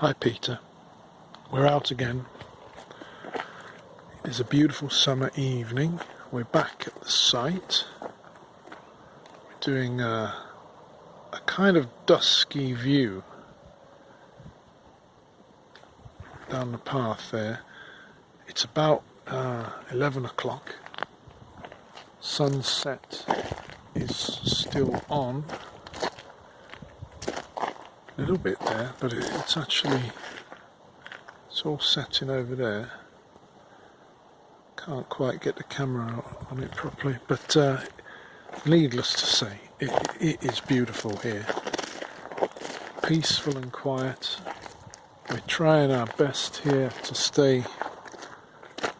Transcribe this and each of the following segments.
Hi Peter, we're out again. It is a beautiful summer evening. We're back at the site. We're doing a kind of dusky view down the path there. It's about 11 o'clock. Sunset is still on. A little bit there, but it's all setting over there. Can't quite get the camera on it properly, but needless to say, it is beautiful here. Peaceful and quiet. We're trying our best here to stay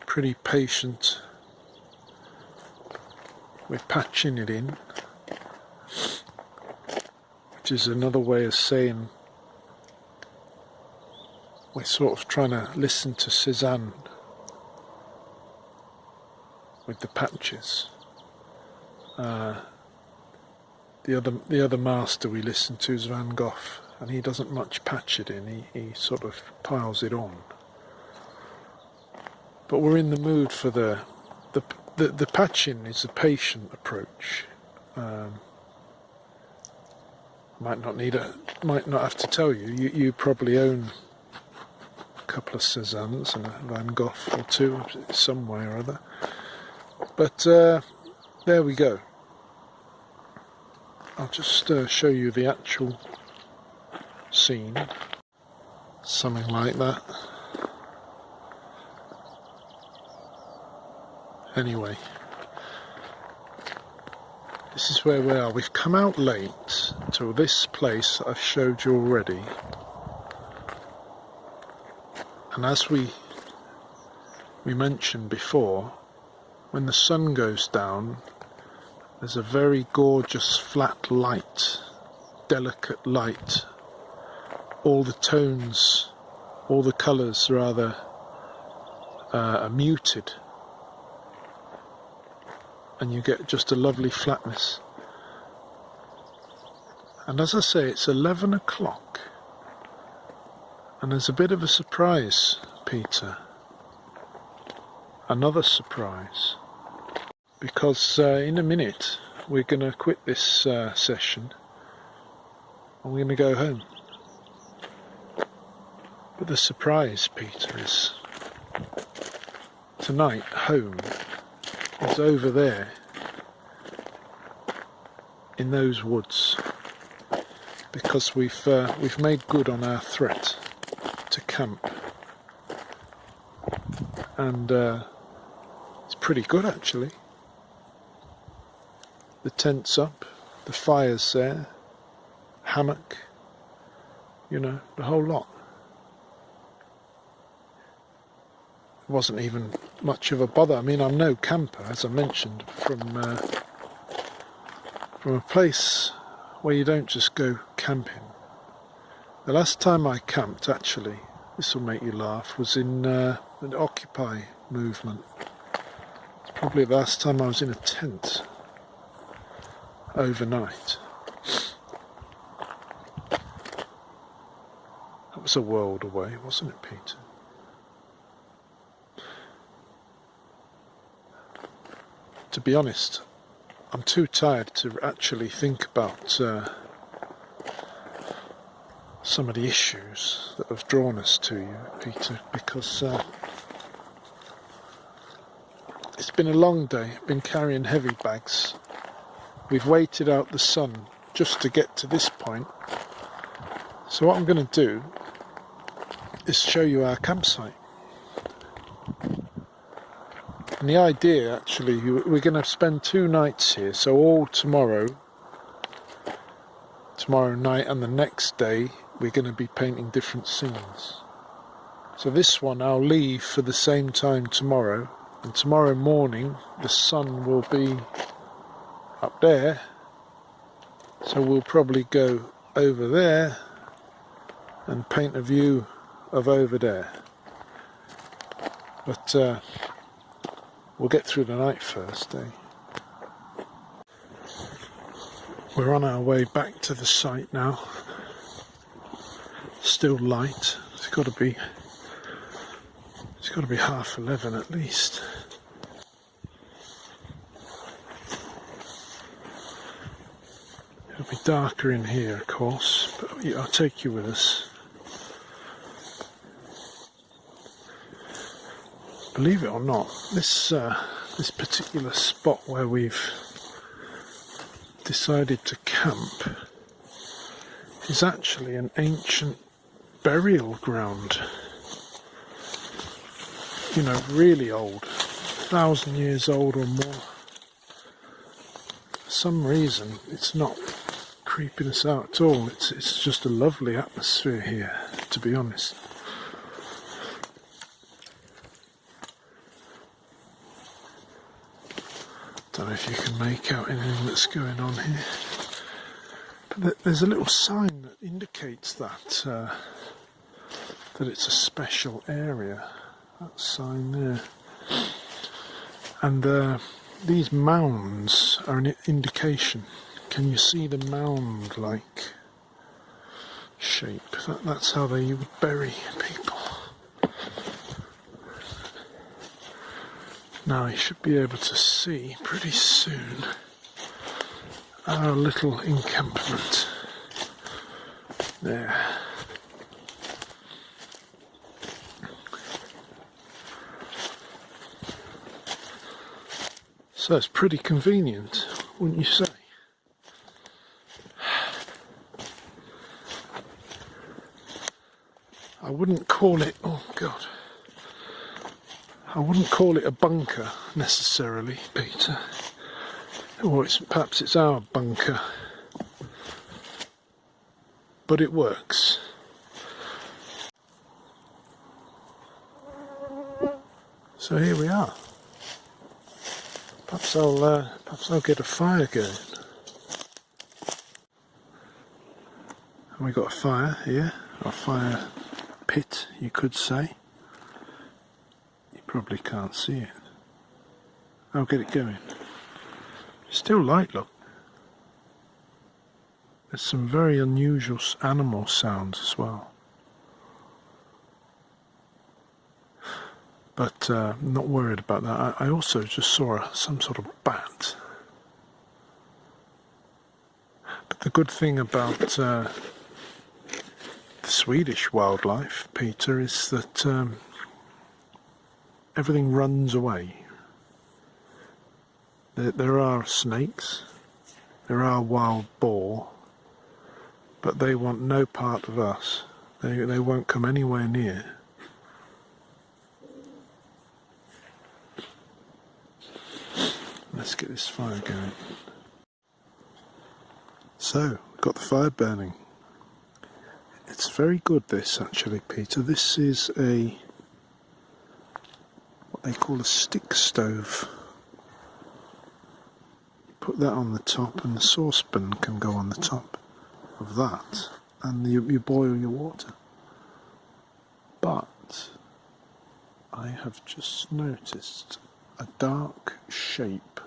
pretty patient. We're patching it in, which is another way of saying we're sort of trying to listen to Cézanne with the patches. The other master we listen to is Van Gogh, and he doesn't much patch it in. He sort of piles it on. But we're in the mood for the patching is a patient approach. Might not have to tell you. You probably own a couple of Cézannes and a Van Gogh or two, some way or other. But there we go. I'll just show you the actual scene. Something like that. Anyway, this is where we are. We've come out late to this place that I've showed you already. And as we mentioned before, when the sun goes down, there's a very gorgeous flat light, delicate light. All the tones, all the colours rather, are muted. And you get just a lovely flatness. And as I say, it's 11 o'clock. And there's a bit of a surprise, Peter. Another surprise. Because in a minute we're going to quit this session and we're going to go home. But the surprise, Peter, is tonight home is over there in those woods, because we've made good on our threat to camp, and it's pretty good actually. The tent's up, the fire's there, hammock, you know, the whole lot. It wasn't even much of a bother. I mean, I'm no camper, as I mentioned, from a place where you don't just go camping. The last time I camped, actually, this will make you laugh, was in the Occupy movement. It's probably the last time I was in a tent overnight. That was a world away, wasn't it, Peter? To be honest, I'm too tired to actually think about some of the issues that have drawn us to you, Peter, because it's been a long day. I've been carrying heavy bags. We've waited out the sun just to get to this point. So what I'm going to do is show you our campsite. And the idea, actually, we're going to spend 2 nights here, so all tomorrow night and the next day, we're going to be painting different scenes. So this one I'll leave for the same time tomorrow, and tomorrow morning the sun will be up there, so we'll probably go over there and paint a view of over there. But we'll get through the night first, eh? We're on our way back to the site now. Still light, got to be 11:30 at least. It'll be darker in here, of course, but I'll take you with us. Believe it or not, this particular spot where we've decided to camp is actually an ancient burial ground. You know, really old, 1,000 years old or more. For some reason, it's not creeping us out at all. It's just a lovely atmosphere here, to be honest. Don't know if you can make out anything that's going on here. But there's a little sign that indicates that it's a special area. That sign there. And these mounds are an indication. Can you see the mound-like shape? That's how they would bury people. Now you should be able to see pretty soon our little encampment there. So it's pretty convenient, wouldn't you say? I wouldn't call it, oh God, I wouldn't call it a bunker necessarily, Peter. Or perhaps it's our bunker. But it works. So here we are. Perhaps I'll get a fire going. And we got a fire here, a fire pit, you could say. You probably can't see it. I'll get it going. Still light, look. There's some very unusual animal sounds as well. But I'm not worried about that. I also just saw some sort of bat. But the good thing about the Swedish wildlife, Peter, is that everything runs away. There are snakes, there are wild boar, but they want no part of us. They won't come anywhere near. Let's get this fire going. So, we've got the fire burning. It's very good, this, actually, Peter. This is what they call a stick stove. Put that on the top, and the saucepan can go on the top of that, and you boil your water. But I have just noticed a dark shape,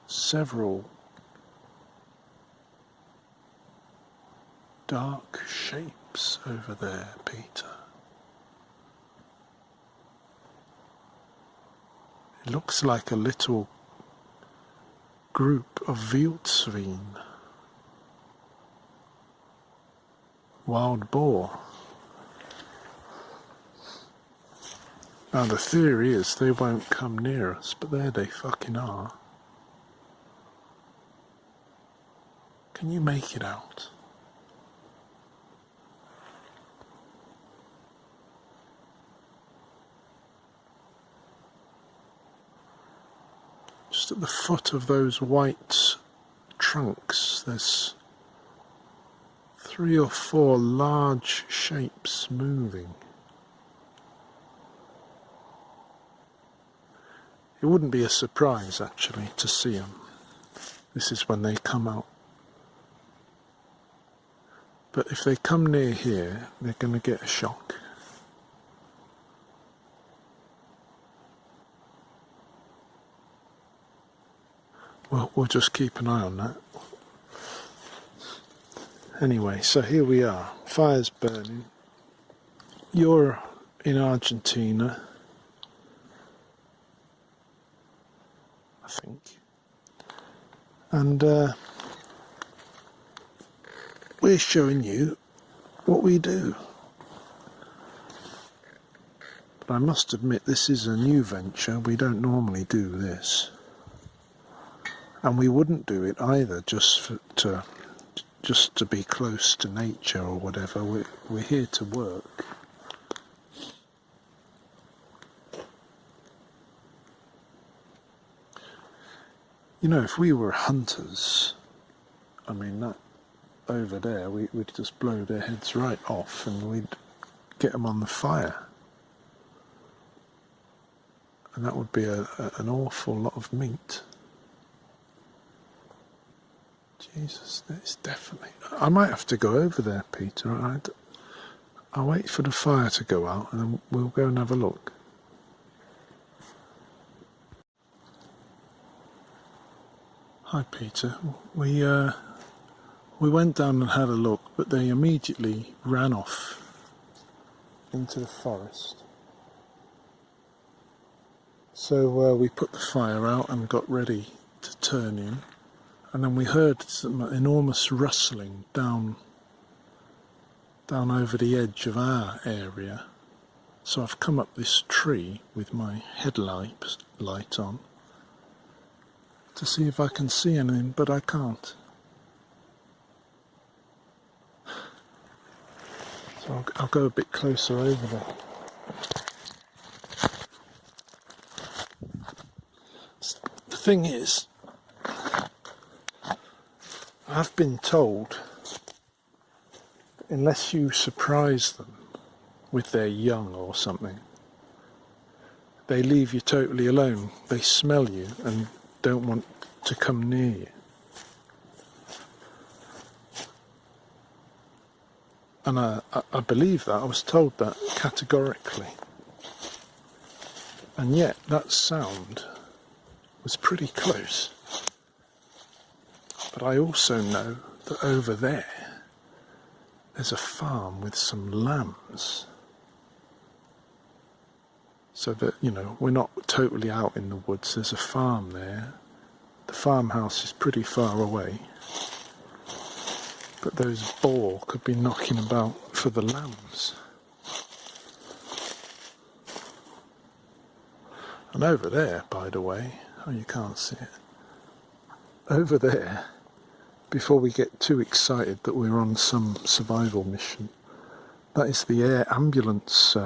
several dark shapes over there, Peter. It looks like a little group of wildsvin, wild boar. Now the theory is they won't come near us, but there they fucking are. Can you make it out? Just at the foot of those white trunks, there's 3 or 4 large shapes moving. It wouldn't be a surprise, actually, to see them. This is when they come out. But if they come near here, they're going to get a shock. Well, we'll just keep an eye on that. Anyway, so here we are. Fire's burning. you're in Argentina, I think, and we're showing you what we do. But I must admit, this is a new venture. We don't normally do this, and we wouldn't do it either just to be close to nature or whatever. We're here to work. You know, if we were hunters, I mean, that over there, we'd just blow their heads right off and we'd get them on the fire. And that would be an awful lot of meat. Jesus, it's definitely... I might have to go over there, Peter. I'll wait for the fire to go out and then we'll go and have a look. Hi, Peter. We went down and had a look, but they immediately ran off into the forest. So we put the fire out and got ready to turn in, and then we heard some enormous rustling down over the edge of our area. So I've come up this tree with my headlight on to see if I can see anything, but I can't. So I'll go a bit closer over there. The thing is, I've been told, unless you surprise them with their young or something, they leave you totally alone. They smell you and don't want to come near you. And I believe that. I was told that categorically. And yet that sound was pretty close. But I also know that over there's a farm with some lambs. So that, you know, we're not totally out in the woods. There's a farm there. The farmhouse is pretty far away. But those boar could be knocking about for the lambs. And over there, by the way, oh, you can't see it. Over there, before we get too excited that we're on some survival mission, that is the air ambulance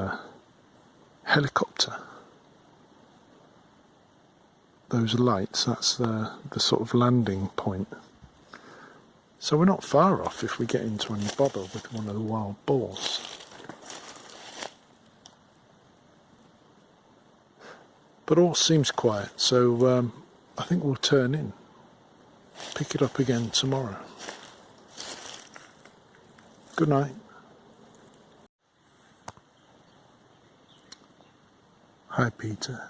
helicopter. Those lights, that's the sort of landing point. So we're not far off if we get into any bother with one of the wild boars. But all seems quiet, so I think we'll turn in. Pick it up again tomorrow. Good night. Hi, Peter.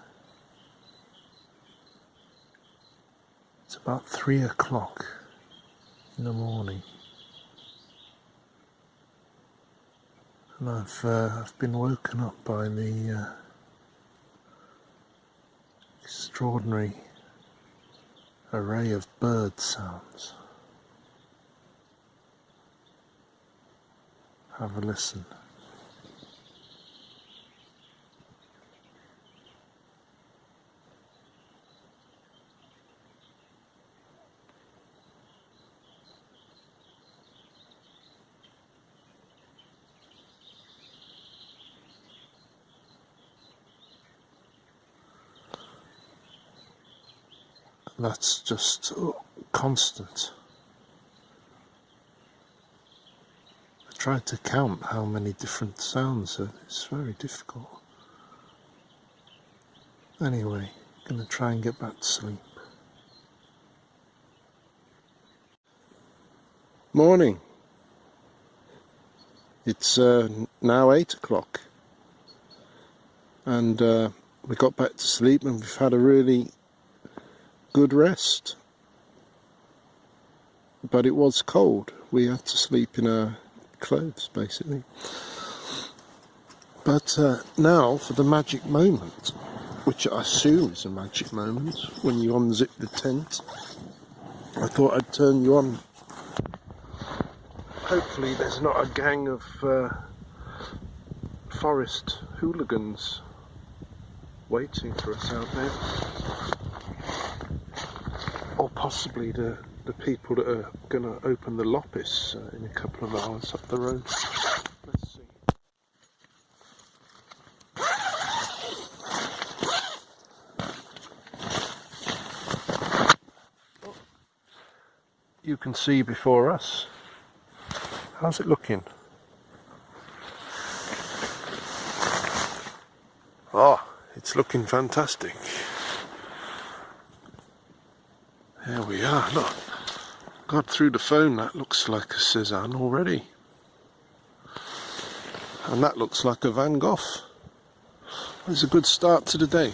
It's about 3 o'clock in the morning, and I've been woken up by the extraordinary array of bird sounds. Have a listen. That's just constant. I tried to count how many different sounds, it's very difficult. Anyway, I'm going to try and get back to sleep. Morning. It's now 8 o'clock. And we got back to sleep and we've had a really good rest, but it was cold. We had to sleep in our clothes basically. But now for the magic moment, which I assume is a magic moment, when you unzip the tent. I thought I'd turn you on. Hopefully there's not a gang of forest hooligans waiting for us out there. Or possibly the people that are going to open the Lopis in a couple of hours up the road. Let's see. You can see before us. How's it looking? Oh, it's looking fantastic. There we are, look. God, through the phone that looks like a Cézanne already. And that looks like a Van Gogh. It's a good start to the day.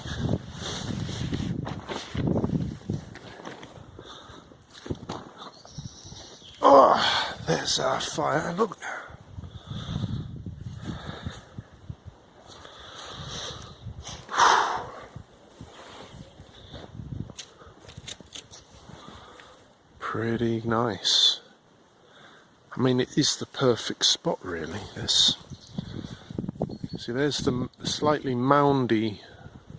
Oh, there's our fire, look. Pretty nice. I mean, it is the perfect spot really, this. See, there's the slightly moundy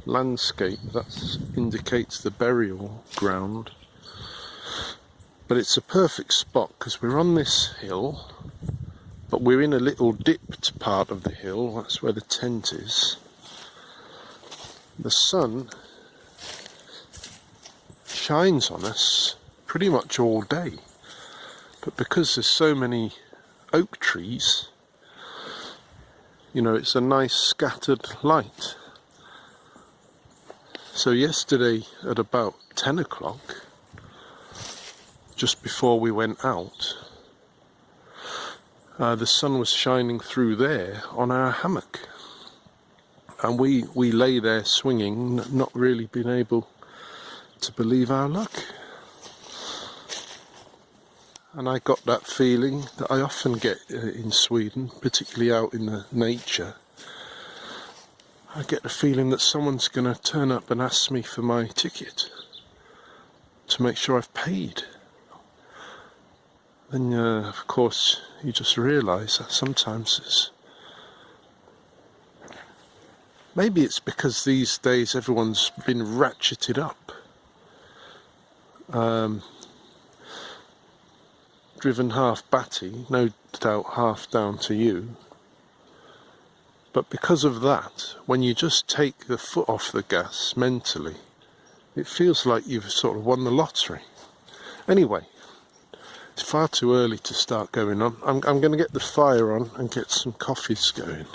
landscape that indicates the burial ground. But it's a perfect spot because we're on this hill, but we're in a little dipped part of the hill. That's where the tent is. The sun shines on us pretty much all day, but because there's so many oak trees, you know, it's a nice scattered light. So yesterday at about 10 o'clock, just before we went out, the sun was shining through there on our hammock, and we lay there swinging, not really being able to believe our luck. And I got that feeling that I often get in Sweden, particularly out in the nature. I get the feeling that someone's going to turn up and ask me for my ticket to make sure I've paid. Then, of course, you just realise that sometimes maybe it's because these days everyone's been ratcheted up. Driven half batty, no doubt half down to you. But because of that, when you just take the foot off the gas mentally, it feels like you've sort of won the lottery. Anyway, it's far too early to start going on. I'm going to get the fire on and get some coffees going.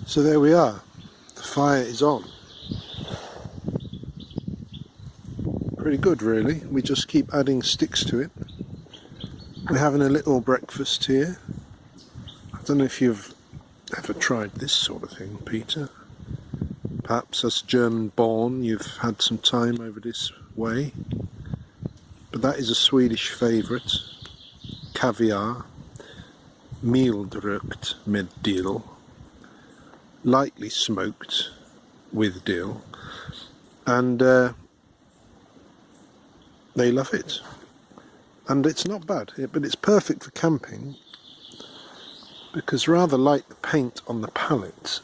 So there we are. The fire is on. Pretty good really. We just keep adding sticks to it. We're having a little breakfast here. I don't know if you've ever tried this sort of thing, Peter. Perhaps as German born you've had some time over this way. But that is a Swedish favourite. Caviar, mildrökt med dill, lightly smoked with dill, and they love it. And it's not bad, but it's perfect for camping because rather like the paint on the palette,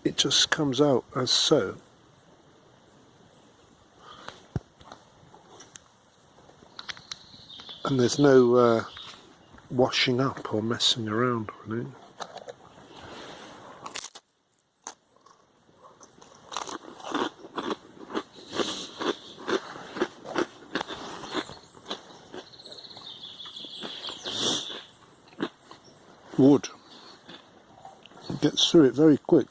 it just comes out as so. And there's no washing up or messing around with it. Wood. It gets through it very quick.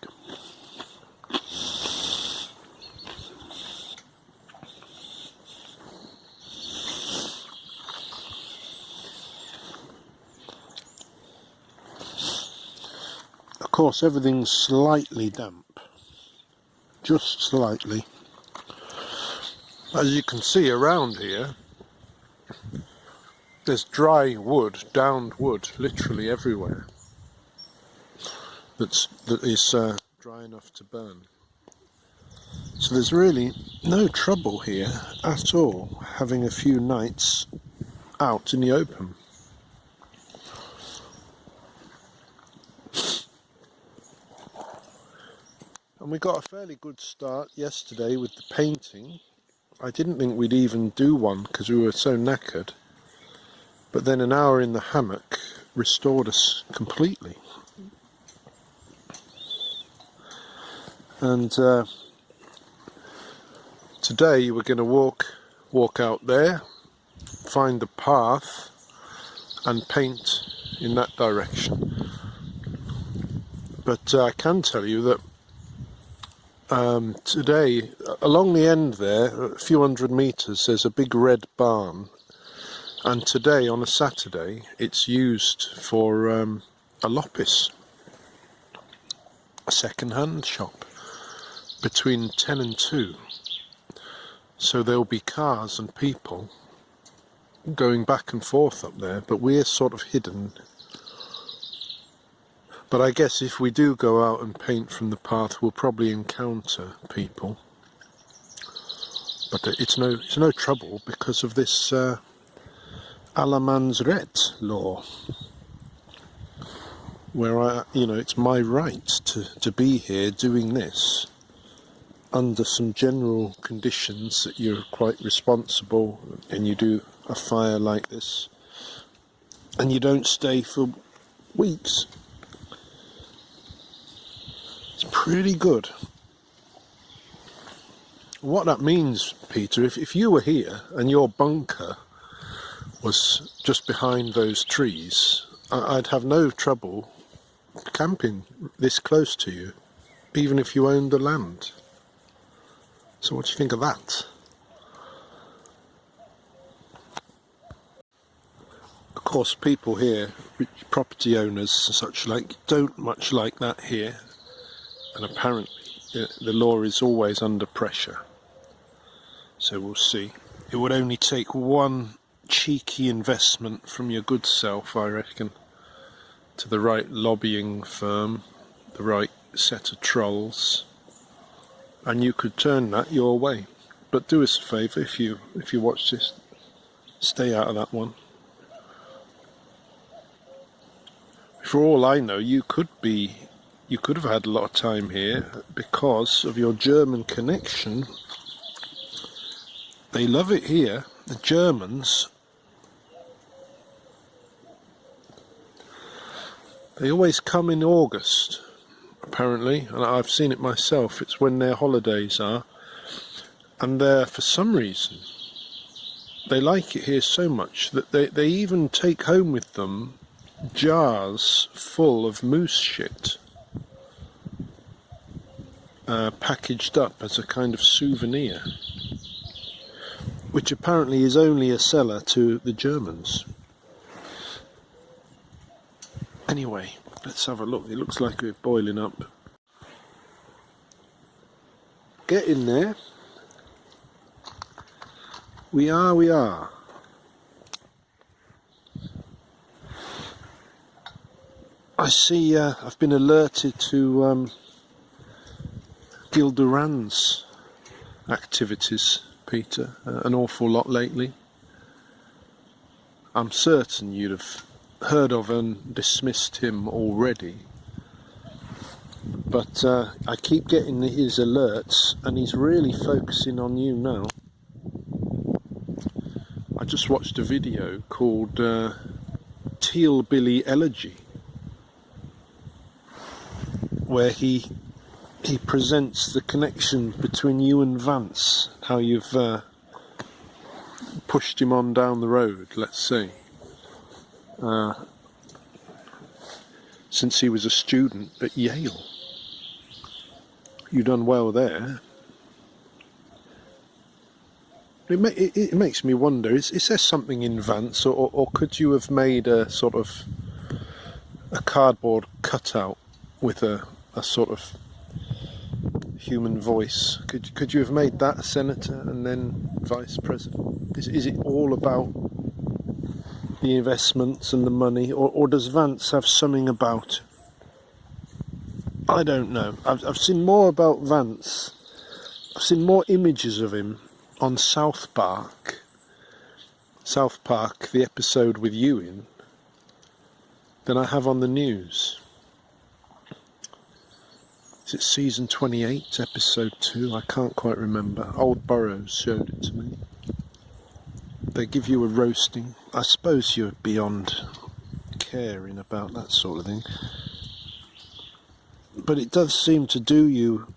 Of course, everything's slightly damp, just slightly. As you can see around here, there's dry wood, downed wood, literally everywhere. That is dry enough to burn. So there's really no trouble here at all having a few nights out in the open. And we got a fairly good start yesterday with the painting. I didn't think we'd even do one because we were so knackered. But then an hour in the hammock restored us completely. And today we're going to walk out there, find the path and paint in that direction. But I can tell you that today, along the end there, a few hundred metres, there's a big red barn. And today, on a Saturday, it's used for a Lopis, a second-hand shop, between 10 and 2. So there'll be cars and people going back and forth up there, but we're sort of hidden. But I guess if we do go out and paint from the path, we'll probably encounter people. But it's no trouble because of this Allemansrätt law, where it's my right to be here doing this under some general conditions that you're quite responsible and you do a fire like this and you don't stay for weeks. It's pretty good. What that means, Peter, if you were here and your bunker was just behind those trees, I'd have no trouble camping this close to you, even if you owned the land. So what do you think of that? Of course, people here, property owners and such like, don't much like that here. And apparently the law is always under pressure. So we'll see. It would only take one cheeky investment from your good self, I reckon, to the right lobbying firm, the right set of trolls, and you could turn that your way. But do us a favour, if you watch this, stay out of that one. For all I know, you could have had a lot of time here because of your German connection. They love it here, the Germans. They always come in August, apparently, and I've seen it myself. It's when their holidays are, and for some reason they like it here so much that they even take home with them jars full of moose shit, packaged up as a kind of souvenir, which apparently is only a seller to the Germans. Anyway, let's have a look. It looks like we're boiling up. Get in there. We are. I see I've been alerted to Gilderan's activities, Peter, an awful lot lately. I'm certain you'd have heard of and dismissed him already, but I keep getting his alerts and he's really focusing on you now. I just watched a video called Teal Billy Elegy, where he presents the connection between you and Vance, how you've pushed him on down the road, let's say, since he was a student at Yale. You've done well there. It makes me wonder, is there something in Vance, or could you have made a sort of a cardboard cutout with a sort of human voice? Could you have made that a senator and then vice president? Is it all about, the investments and the money, or does Vance have something about? I don't know. I've seen more about Vance. I've seen more images of him on South Park. South Park, the episode with Ewan, than I have on the news. Is it season 28, episode 2? I can't quite remember. Old Burrows showed it to me. They give you a roasting. I suppose you're beyond caring about that sort of thing. But it does seem to do you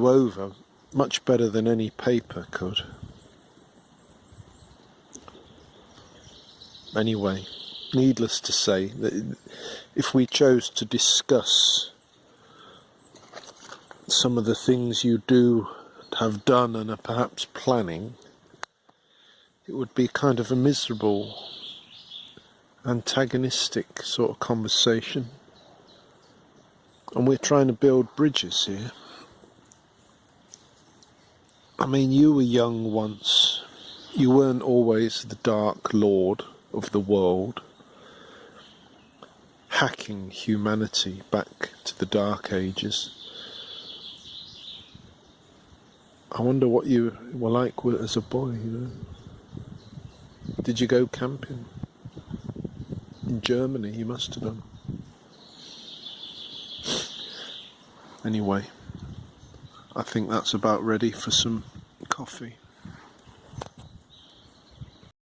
over much better than any paper could. Anyway, needless to say, that if we chose to discuss some of the things you do have done and are perhaps planning, it would be kind of a miserable, antagonistic sort of conversation. And we're trying to build bridges here. I mean, you were young once. You weren't always the Dark Lord of the world, hacking humanity back to the Dark Ages. I wonder what you were like as a boy, Did you go camping? In Germany, you must have done. Anyway, I think that's about ready for some coffee.